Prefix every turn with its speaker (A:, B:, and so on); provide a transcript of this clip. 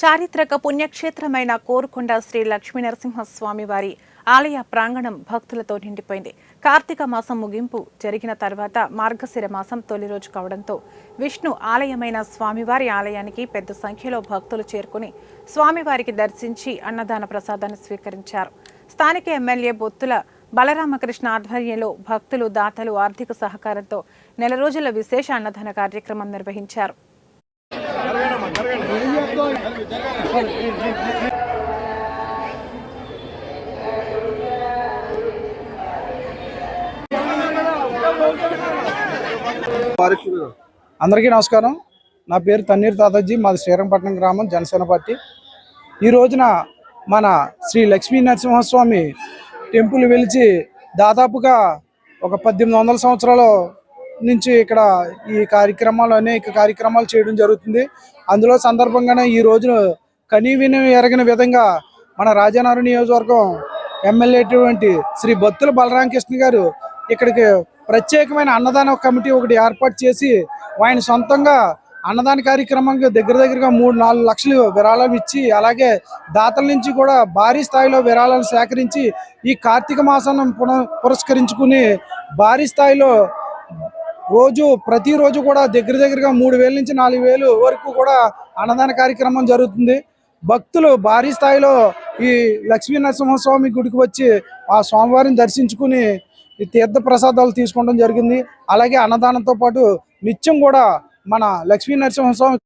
A: చారిత్రక పుణ్యక్షేత్రమైన కోరుకొండ శ్రీ లక్ష్మీ నరసింహస్వామి వారి ఆలయ ప్రాంగణం భక్తులతో నిండిపోయింది. కార్తీక మాసం ముగింపు జరిగిన తర్వాత మార్గశిర మాసం తొలి రోజు కావడంతో విష్ణు ఆలయమైన స్వామివారి ఆలయానికి పెద్ద సంఖ్యలో భక్తులు చేరుకుని స్వామివారికి దర్శించి అన్నదాన ప్రసాదాన్ని స్వీకరించారు. స్థానిక ఎమ్మెల్యే బొత్తుల బలరామకృష్ణ ఆధ్వర్యంలో భక్తులు, దాతలు ఆర్థిక సహకారంతో నెల రోజుల విశేష అన్నదాన కార్యక్రమం నిర్వహించారు.
B: అందరికీ నమస్కారం. నా పేరు తన్నీర్ తాతాజీ, మాది శ్రీరంగపట్నం గ్రామం, జనసేన పార్టీ. ఈ రోజున మన శ్రీ లక్ష్మీ నరసింహస్వామి టెంపుల్ వెలిచి దాదాపుగా ఒక 1800 సంవత్సరాల నుంచి ఇక్కడ ఈ కార్యక్రమాలు అనేక కార్యక్రమాలు చేయడం జరుగుతుంది. అందులో సందర్భంగానే ఈ రోజున కనీవిని ఎరగిన విధంగా మన రాజానగరం నియోజకవర్గం ఎమ్మెల్యే శ్రీ బొత్తుల బలరామకృష్ణ గారు ఇక్కడికి ప్రత్యేకమైన అన్నదాన కమిటీ ఒకటి ఏర్పాటు చేసి ఆయన సొంతంగా అన్నదాన కార్యక్రమానికి దగ్గరగా 3-4 లక్షలు విరాళం ఇచ్చి, అలాగే దాతల నుంచి కూడా భారీ స్థాయిలో విరాళాలు సేకరించి ఈ కార్తీక మాసాన్ని పురస్కరించుకుని భారీ స్థాయిలో ప్రతిరోజు కూడా దగ్గరగా 3,000 నుంచి 4,000 వరకు కూడా అన్నదాన కార్యక్రమం జరుగుతుంది. భక్తులు భారీ స్థాయిలో ఈ లక్ష్మీ నరసింహస్వామి గుడికి వచ్చి ఆ స్వామివారిని దర్శించుకుని ఈ తీర్థ ప్రసాదాలు తీసుకోవడం జరిగింది. అలాగే అన్నదానంతో పాటు నిత్యం కూడా మన లక్ష్మీ నరసింహస్వామి